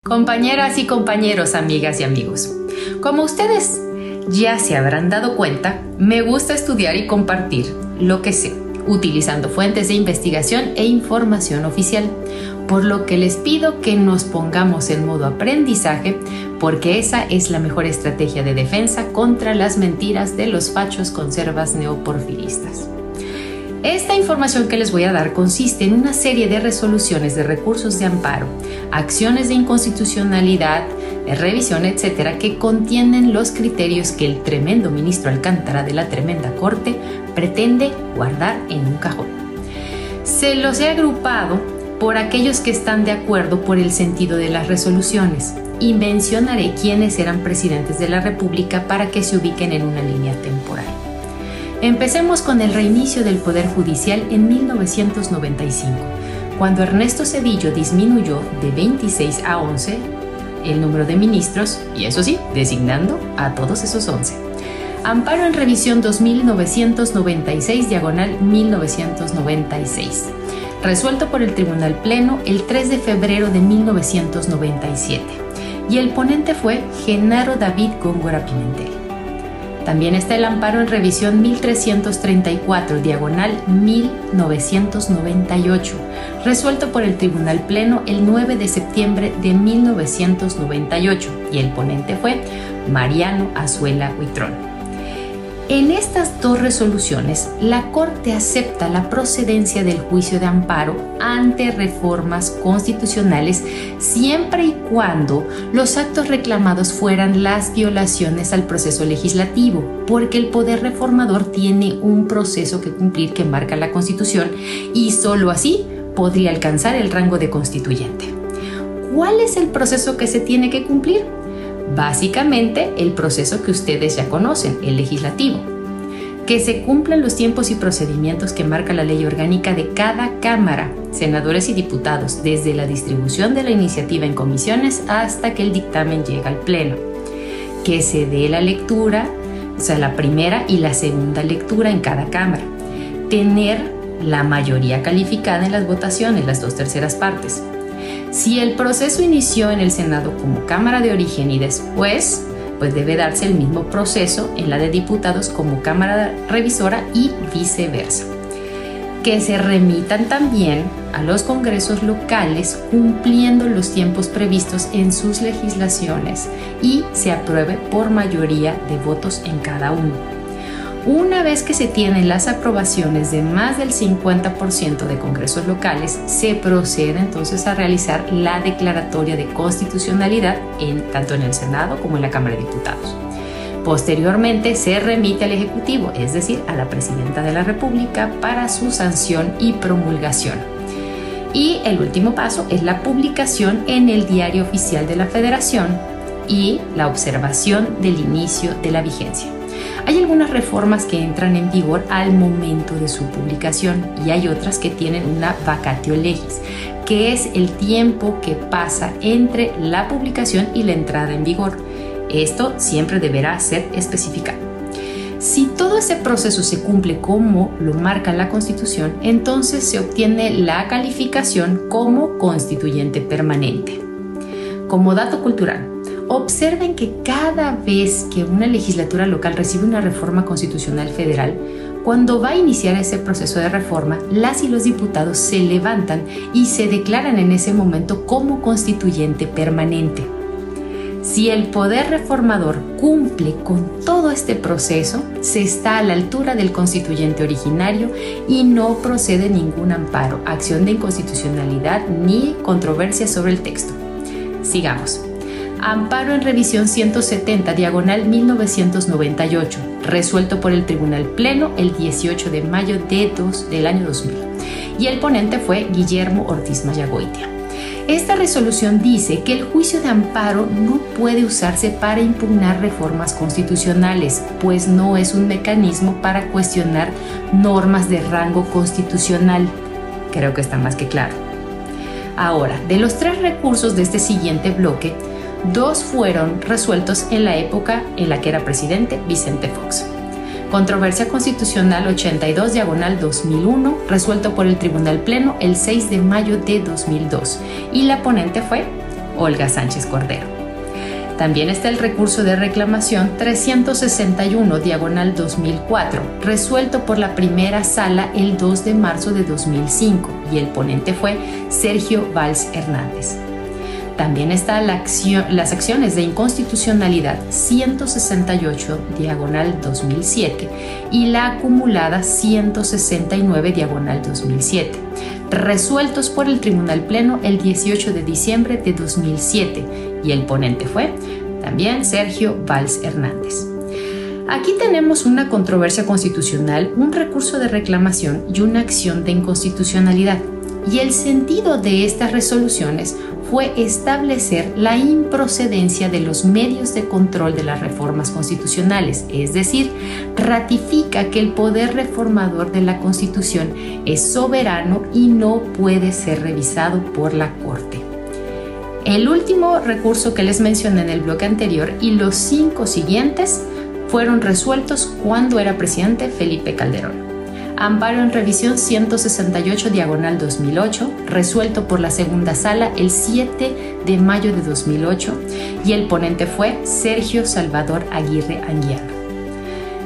Compañeras y compañeros, amigas y amigos, como ustedes ya se habrán dado cuenta, me gusta estudiar y compartir lo que sé, utilizando fuentes de investigación e información oficial, por lo que les pido que nos pongamos en modo aprendizaje, porque esa es la mejor estrategia de defensa contra las mentiras de los fachos conservas neoporfiristas. Esta información que les voy a dar consiste en una serie de resoluciones de recursos de amparo, acciones de inconstitucionalidad, de revisión, etcétera, que contienen los criterios que el tremendo ministro Alcántara de la tremenda corte pretende guardar en un cajón. Se los he agrupado por aquellos que están de acuerdo por el sentido de las resoluciones y mencionaré quiénes eran presidentes de la República para que se ubiquen en una línea temporal. Empecemos con el reinicio del Poder Judicial en 1995, cuando Ernesto Zedillo disminuyó de 26 a 11 el número de ministros y, eso sí, designando a todos esos 11. Amparo en revisión 2996/1996, resuelto por el Tribunal Pleno el 3 de febrero de 1997, y el ponente fue Genaro David Góngora Pimentel. También está el amparo en revisión 1334/1998, resuelto por el Tribunal Pleno el 9 de septiembre de 1998, y el ponente fue Mariano Azuela Huitrón. En estas dos resoluciones, la Corte acepta la procedencia del juicio de amparo ante reformas constitucionales siempre y cuando los actos reclamados fueran las violaciones al proceso legislativo, porque el poder reformador tiene un proceso que cumplir que marca la Constitución y solo así podría alcanzar el rango de constituyente. ¿Cuál es el proceso que se tiene que cumplir? Básicamente el proceso que ustedes ya conocen, el legislativo. Que se cumplan los tiempos y procedimientos que marca la ley orgánica de cada cámara, senadores y diputados, desde la distribución de la iniciativa en comisiones hasta que el dictamen llega al pleno. Que se dé la lectura, o sea, la primera y la segunda lectura en cada cámara. Tener la mayoría calificada en las votaciones, las 2/3 partes. Si el proceso inició en el Senado como Cámara de origen y después, pues debe darse el mismo proceso en la de diputados como Cámara revisora y viceversa. Que se remitan también a los congresos locales cumpliendo los tiempos previstos en sus legislaciones y se apruebe por mayoría de votos en cada uno. Una vez que se tienen las aprobaciones de más del 50% de congresos locales, se procede entonces a realizar la declaratoria de constitucionalidad tanto en el Senado como en la Cámara de Diputados. Posteriormente se remite al Ejecutivo, es decir, a la Presidenta de la República, para su sanción y promulgación. Y el último paso es la publicación en el Diario Oficial de la Federación y la observación del inicio de la vigencia. Hay algunas reformas que entran en vigor al momento de su publicación y hay otras que tienen una vacatio legis, que es el tiempo que pasa entre la publicación y la entrada en vigor. Esto siempre deberá ser especificado. Si todo ese proceso se cumple como lo marca la Constitución, entonces se obtiene la calificación como constituyente permanente. Como dato cultural, observen que cada vez que una legislatura local recibe una reforma constitucional federal, cuando va a iniciar ese proceso de reforma, las y los diputados se levantan y se declaran en ese momento como constituyente permanente. Si el poder reformador cumple con todo este proceso, se está a la altura del constituyente originario y no procede ningún amparo, acción de inconstitucionalidad ni controversia sobre el texto. Sigamos. Amparo en revisión 170/1998, resuelto por el Tribunal Pleno el 18 de mayo del año 2000, y el ponente fue Guillermo Ortiz Mayagoitia. Esta resolución dice que el juicio de amparo no puede usarse para impugnar reformas constitucionales, pues no es un mecanismo para cuestionar normas de rango constitucional. Creo que está más que claro. Ahora, de los 3 recursos de este siguiente bloque, 2 fueron resueltos en la época en la que era presidente Vicente Fox. Controversia Constitucional 82/2001, resuelto por el Tribunal Pleno el 6 de mayo de 2002, y la ponente fue Olga Sánchez Cordero. También está el recurso de reclamación 361 diagonal 2004, resuelto por la primera sala el 2 de marzo de 2005 y el ponente fue Sergio Valls Hernández. También está las acciones de inconstitucionalidad 168 diagonal 2007 y la acumulada 169 diagonal 2007, resueltos por el Tribunal Pleno el 18 de diciembre de 2007 y el ponente fue también Sergio Valls Hernández. Aquí tenemos una controversia constitucional, un recurso de reclamación y una acción de inconstitucionalidad. Y el sentido de estas resoluciones fue establecer la improcedencia de los medios de control de las reformas constitucionales, es decir, ratifica que el poder reformador de la Constitución es soberano y no puede ser revisado por la Corte. El último recurso que les mencioné en el bloque anterior y los 5 siguientes fueron resueltos cuando era presidente Felipe Calderón. Amparo en revisión 168 diagonal 2008, resuelto por la segunda sala el 7 de mayo de 2008 y el ponente fue Sergio Salvador Aguirre Anguiano.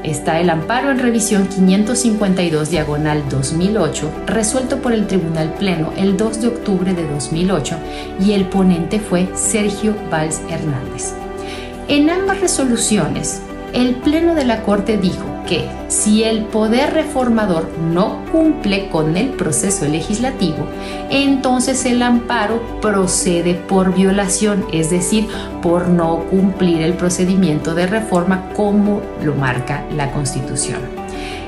Está el amparo en revisión 552 diagonal 2008, resuelto por el Tribunal Pleno el 2 de octubre de 2008 y el ponente fue Sergio Valls Hernández. En ambas resoluciones, el Pleno de la Corte dijo que si el poder reformador no cumple con el proceso legislativo, entonces el amparo procede por violación, es decir, por no cumplir el procedimiento de reforma como lo marca la Constitución.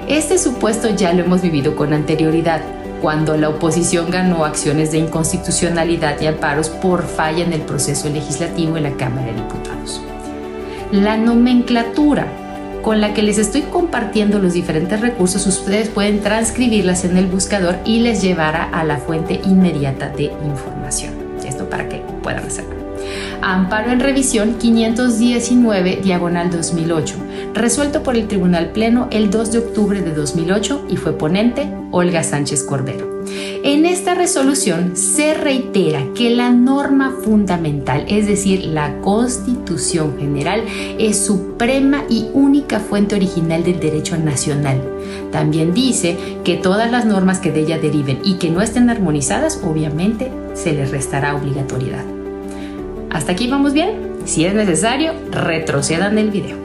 Este supuesto ya lo hemos vivido con anterioridad, cuando la oposición ganó acciones de inconstitucionalidad y amparos por falla en el proceso legislativo en la Cámara de Diputados. La nomenclatura con la que les estoy compartiendo los diferentes recursos, ustedes pueden transcribirlas en el buscador y les llevará a la fuente inmediata de información. Esto para que puedan hacerlo. Amparo en revisión 519 diagonal 2008, resuelto por el Tribunal Pleno el 2 de octubre de 2008 y fue ponente Olga Sánchez Cordero. En esta resolución se reitera que la norma fundamental, es decir, la Constitución General, es suprema y única fuente original del derecho nacional. También dice que todas las normas que de ella deriven y que no estén armonizadas, obviamente, se les restará obligatoriedad. ¿Hasta aquí vamos bien? Si es necesario, retrocedan el video.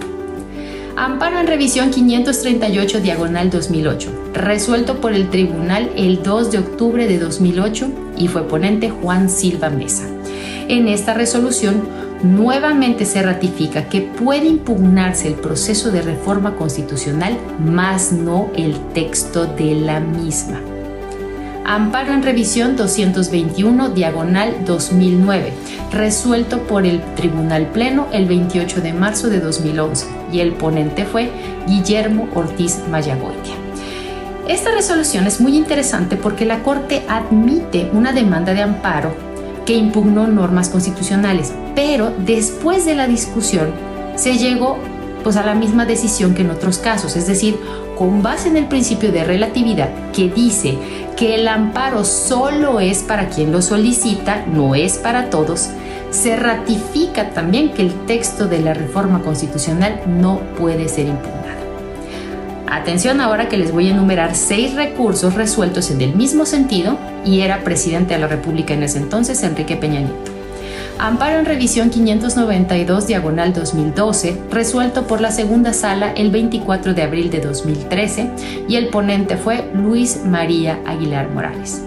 Amparo en revisión 538 diagonal 2008, resuelto por el tribunal el 2 de octubre de 2008 y fue ponente Juan Silva Mesa. En esta resolución nuevamente se ratifica que puede impugnarse el proceso de reforma constitucional, mas no el texto de la misma. Amparo en revisión 221 diagonal 2009, resuelto por el Tribunal Pleno el 28 de marzo de 2011 y el ponente fue Guillermo Ortiz Mayagoitia. Esta resolución es muy interesante porque la Corte admite una demanda de amparo que impugnó normas constitucionales, pero después de la discusión se llegó a la misma decisión que en otros casos, es decir, con base en el principio de relatividad que dice que el amparo solo es para quien lo solicita, no es para todos, se ratifica también que el texto de la reforma constitucional no puede ser impugnado. Atención ahora que les voy a enumerar 6 recursos resueltos en el mismo sentido y era presidente de la República en ese entonces, Enrique Peña Nieto. Amparo en revisión 592 diagonal 2012, resuelto por la segunda sala el 24 de abril de 2013 y el ponente fue Luis María Aguilar Morales.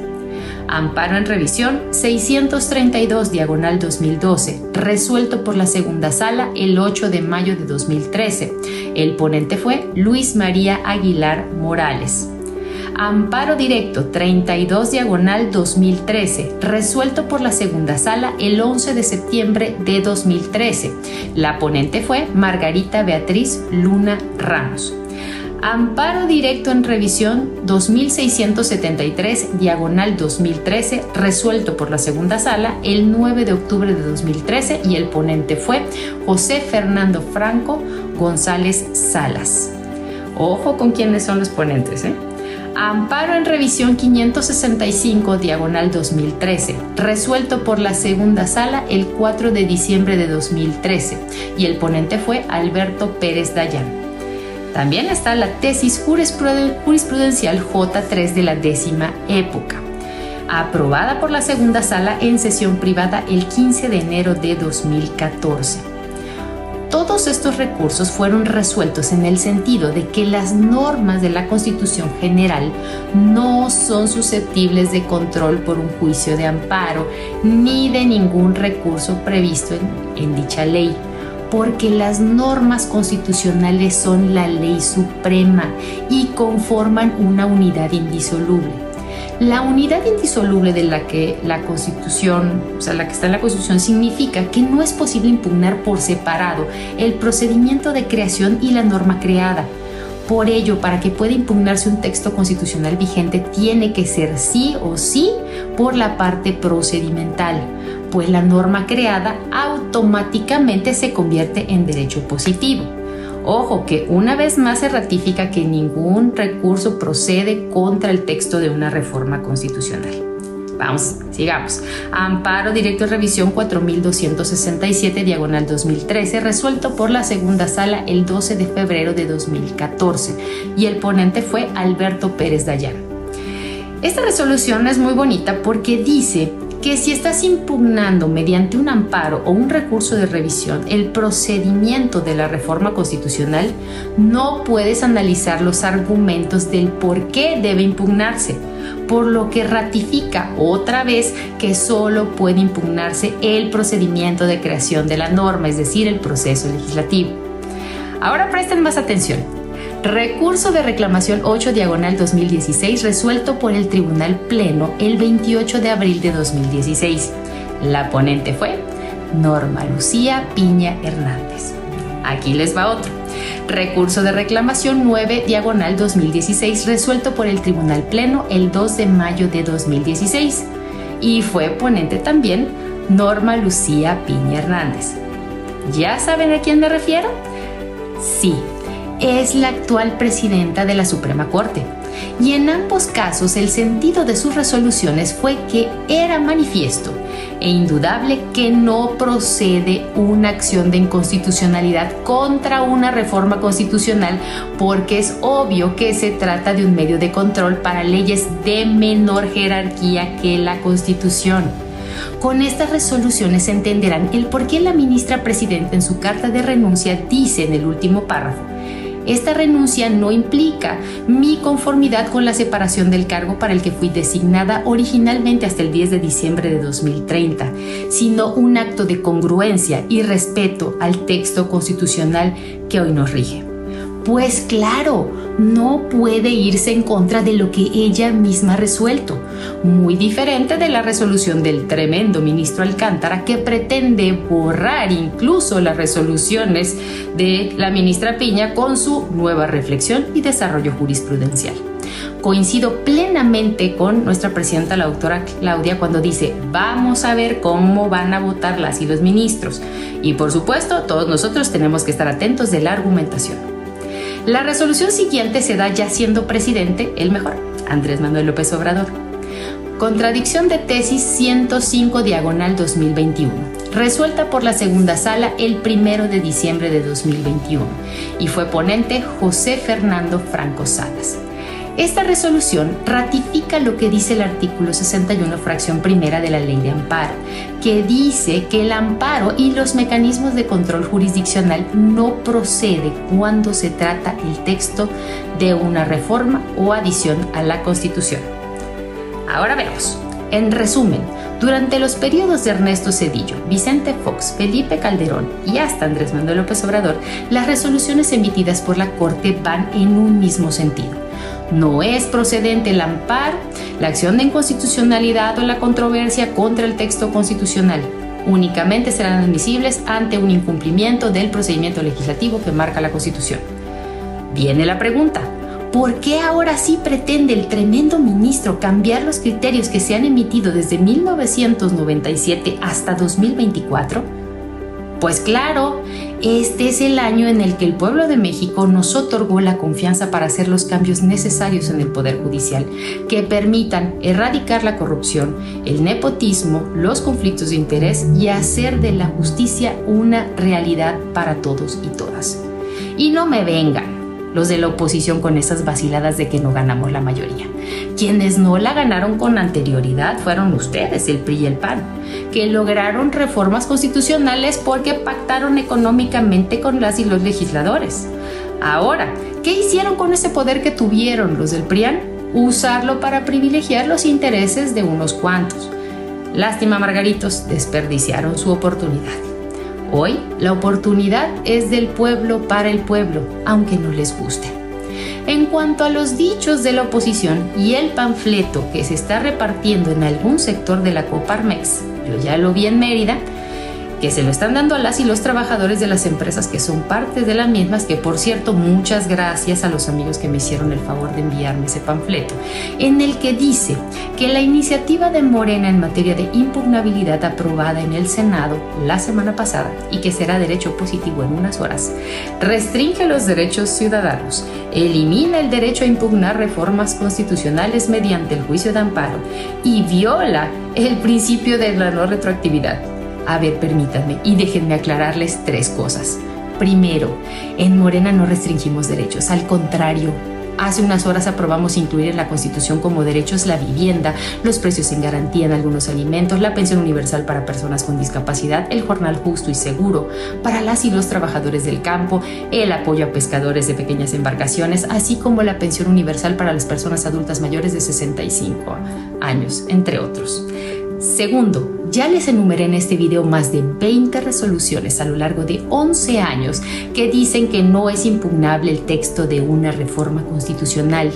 Amparo en revisión 632 diagonal 2012, resuelto por la segunda sala el 8 de mayo de 2013. El ponente fue Luis María Aguilar Morales. Amparo directo 32 diagonal 2013, resuelto por la segunda sala el 11 de septiembre de 2013. La ponente fue Margarita Beatriz Luna Ramos. Amparo directo en revisión 2673 diagonal 2013, resuelto por la segunda sala el 9 de octubre de 2013 y el ponente fue José Fernando Franco González Salas. Ojo con quiénes son los ponentes, Amparo en revisión 565, diagonal 2013, resuelto por la segunda sala el 4 de diciembre de 2013, y el ponente fue Alberto Pérez Dayán. También está la tesis jurisprudencial J3 de la 10ª época, aprobada por la segunda sala en sesión privada el 15 de enero de 2014. Todos estos recursos fueron resueltos en el sentido de que las normas de la Constitución General no son susceptibles de control por un juicio de amparo ni de ningún recurso previsto en dicha ley, porque las normas constitucionales son la ley suprema y conforman una unidad indisoluble. La unidad indisoluble de la que la Constitución, la que está en la Constitución, significa que no es posible impugnar por separado el procedimiento de creación y la norma creada. Por ello, para que pueda impugnarse un texto constitucional vigente, tiene que ser sí o sí por la parte procedimental, pues la norma creada automáticamente se convierte en derecho positivo. Ojo, que una vez más se ratifica que ningún recurso procede contra el texto de una reforma constitucional. Vamos, sigamos. Amparo directo de revisión 4267, diagonal 2013, resuelto por la segunda sala el 12 de febrero de 2014, y el ponente fue Alberto Pérez Dayán. Esta resolución es muy bonita porque dice que si estás impugnando mediante un amparo o un recurso de revisión el procedimiento de la reforma constitucional, no puedes analizar los argumentos del por qué debe impugnarse, por lo que ratifica otra vez que solo puede impugnarse el procedimiento de creación de la norma, es decir, el proceso legislativo. Ahora presten más atención. Recurso de reclamación 8, diagonal 2016, resuelto por el Tribunal Pleno el 28 de abril de 2016. La ponente fue Norma Lucía Piña Hernández. Aquí les va otro. Recurso de reclamación 9, diagonal 2016, resuelto por el Tribunal Pleno el 2 de mayo de 2016. Y fue ponente también Norma Lucía Piña Hernández. ¿Ya saben a quién me refiero? Sí. Es la actual presidenta de la Suprema Corte, y en ambos casos el sentido de sus resoluciones fue que era manifiesto e indudable que no procede una acción de inconstitucionalidad contra una reforma constitucional, porque es obvio que se trata de un medio de control para leyes de menor jerarquía que la Constitución. Con estas resoluciones entenderán el por qué la ministra presidenta en su carta de renuncia dice en el último párrafo: esta renuncia no implica mi conformidad con la separación del cargo para el que fui designada originalmente hasta el 10 de diciembre de 2030, sino un acto de congruencia y respeto al texto constitucional que hoy nos rige. Pues claro, no puede irse en contra de lo que ella misma ha resuelto, muy diferente de la resolución del tremendo ministro Alcántara, que pretende borrar incluso las resoluciones de la ministra Piña con su nueva reflexión y desarrollo jurisprudencial. Coincido plenamente con nuestra presidenta, la doctora Claudia, cuando dice: vamos a ver cómo van a votar las y los ministros. Y por supuesto, todos nosotros tenemos que estar atentos de la argumentación. La resolución siguiente se da ya siendo presidente el mejor, Andrés Manuel López Obrador. Contradicción de tesis 105, diagonal 2021, resuelta por la segunda sala el 1 de diciembre de 2021, y fue ponente José Fernando Franco Salas. Esta resolución ratifica lo que dice el artículo 61, fracción primera de la Ley de Amparo, que dice que el amparo y los mecanismos de control jurisdiccional no procede cuando se trata el texto de una reforma o adición a la Constitución. Ahora veamos. En resumen, durante los periodos de Ernesto Zedillo, Vicente Fox, Felipe Calderón y hasta Andrés Manuel López Obrador, las resoluciones emitidas por la Corte van en un mismo sentido. No es procedente el amparo, la acción de inconstitucionalidad o la controversia contra el texto constitucional. Únicamente serán admisibles ante un incumplimiento del procedimiento legislativo que marca la Constitución. Viene la pregunta: ¿por qué ahora sí pretende el tremendo ministro cambiar los criterios que se han emitido desde 1997 hasta 2024? Pues claro, este es el año en el que el pueblo de México nos otorgó la confianza para hacer los cambios necesarios en el Poder Judicial que permitan erradicar la corrupción, el nepotismo, los conflictos de interés y hacer de la justicia una realidad para todos y todas. Y no me vengan los de la oposición con esas vaciladas de que no ganamos la mayoría. Quienes no la ganaron con anterioridad fueron ustedes, el PRI y el PAN, que lograron reformas constitucionales porque pactaron económicamente con las y los legisladores. Ahora, ¿qué hicieron con ese poder que tuvieron los del PRIAN? Usarlo para privilegiar los intereses de unos cuantos. Lástima, Margaritos, desperdiciaron su oportunidad. Hoy, la oportunidad es del pueblo para el pueblo, aunque no les guste. En cuanto a los dichos de la oposición y el panfleto que se está repartiendo en algún sector de la Coparmex, yo ya lo vi en Mérida, que se lo están dando a las y los trabajadores de las empresas que son parte de las mismas, que por cierto, muchas gracias a los amigos que me hicieron el favor de enviarme ese panfleto, en el que dice que la iniciativa de Morena en materia de impugnabilidad aprobada en el Senado la semana pasada y que será derecho positivo en unas horas, restringe los derechos ciudadanos, elimina el derecho a impugnar reformas constitucionales mediante el juicio de amparo y viola el principio de la no retroactividad. A ver, permítanme y déjenme aclararles tres cosas. Primero, en Morena no restringimos derechos, al contrario. Hace unas horas aprobamos incluir en la Constitución como derechos la vivienda, los precios en garantía en algunos alimentos, la pensión universal para personas con discapacidad, el jornal justo y seguro para las y los trabajadores del campo, el apoyo a pescadores de pequeñas embarcaciones, así como la pensión universal para las personas adultas mayores de 65 años, entre otros. Segundo, ya les enumeré en este video más de 20 resoluciones a lo largo de 11 años que dicen que no es impugnable el texto de una reforma constitucional,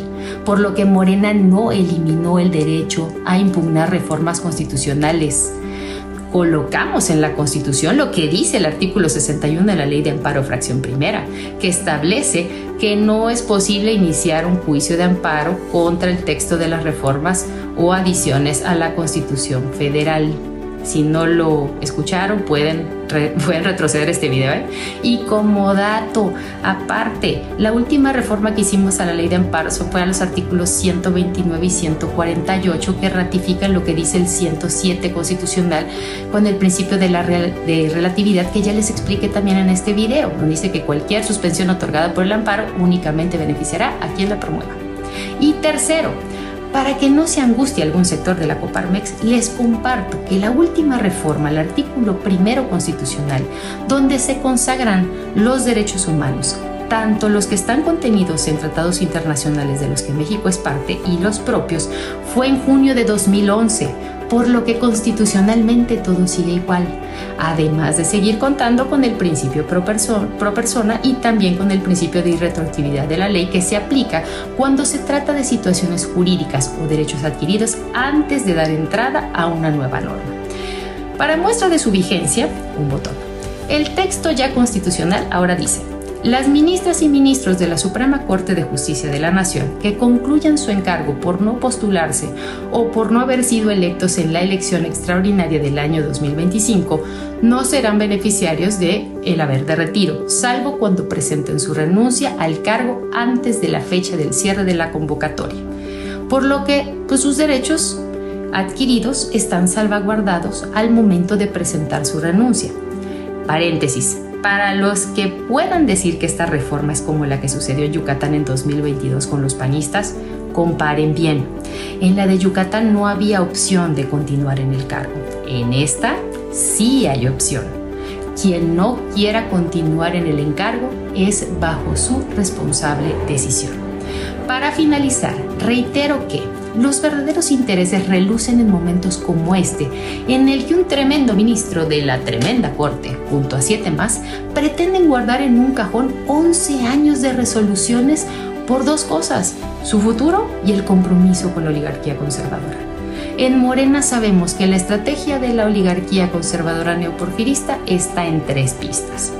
por lo que Morena no eliminó el derecho a impugnar reformas constitucionales. Colocamos en la Constitución lo que dice el artículo 61 de la Ley de Amparo Fracción Primera, que establece que no es posible iniciar un juicio de amparo contra el texto de las reformas o adiciones a la Constitución Federal. Si no lo escucharon, pueden retroceder este video, ¿eh? Y como dato aparte, la última reforma que hicimos a la ley de amparo fue a los artículos 129 y 148 que ratifican lo que dice el 107 constitucional con el principio de relatividad que ya les expliqué también en este video, donde dice que cualquier suspensión otorgada por el amparo únicamente beneficiará a quien la promueva. Y tercero, para que no se angustie algún sector de la Coparmex, les comparto que la última reforma al artículo primero constitucional, donde se consagran los derechos humanos, tanto los que están contenidos en tratados internacionales de los que México es parte y los propios, fue en junio de 2011, por lo que constitucionalmente todo sigue igual, además de seguir contando con el principio pro persona y también con el principio de irretroactividad de la ley que se aplica cuando se trata de situaciones jurídicas o derechos adquiridos antes de dar entrada a una nueva norma. Para muestra de su vigencia, un botón. El texto ya constitucional ahora dice: las ministras y ministros de la Suprema Corte de Justicia de la Nación que concluyan su encargo por no postularse o por no haber sido electos en la elección extraordinaria del año 2025 no serán beneficiarios del haber de retiro, salvo cuando presenten su renuncia al cargo antes de la fecha del cierre de la convocatoria, por lo que sus derechos adquiridos están salvaguardados al momento de presentar su renuncia. Paréntesis. Para los que puedan decir que esta reforma es como la que sucedió en Yucatán en 2022 con los panistas, comparen bien. En la de Yucatán no había opción de continuar en el cargo. En esta sí hay opción. Quien no quiera continuar en el encargo es bajo su responsable decisión. Para finalizar, reitero que los verdaderos intereses relucen en momentos como este, en el que un tremendo ministro de la tremenda corte, junto a 7 más, pretenden guardar en un cajón 11 años de resoluciones por dos cosas: su futuro y el compromiso con la oligarquía conservadora. En Morena sabemos que la estrategia de la oligarquía conservadora neoporfirista está en 3 pistas.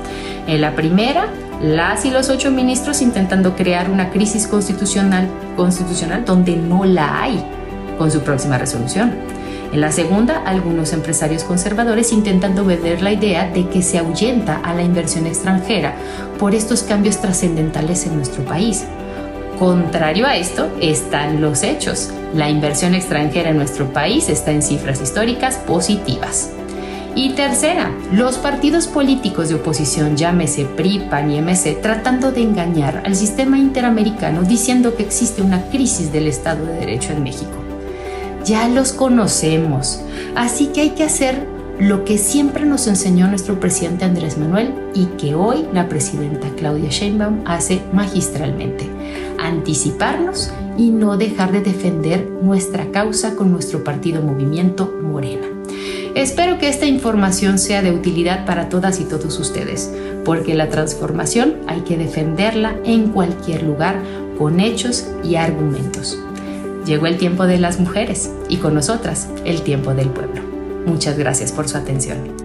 En la primera, las y los 8 ministros intentando crear una crisis constitucional donde no la hay con su próxima resolución. En la segunda, algunos empresarios conservadores intentando vender la idea de que se ahuyenta a la inversión extranjera por estos cambios trascendentales en nuestro país. Contrario a esto están los hechos. La inversión extranjera en nuestro país está en cifras históricas positivas. Y tercera, los partidos políticos de oposición, llámese PRI, PAN y MC, tratando de engañar al sistema interamericano diciendo que existe una crisis del Estado de Derecho en México. Ya los conocemos, así que hay que hacer lo que siempre nos enseñó nuestro presidente Andrés Manuel y que hoy la presidenta Claudia Sheinbaum hace magistralmente: anticiparnos y no dejar de defender nuestra causa con nuestro partido Movimiento Morena. Espero que esta información sea de utilidad para todas y todos ustedes, porque la transformación hay que defenderla en cualquier lugar con hechos y argumentos. Llegó el tiempo de las mujeres y con nosotras el tiempo del pueblo. Muchas gracias por su atención.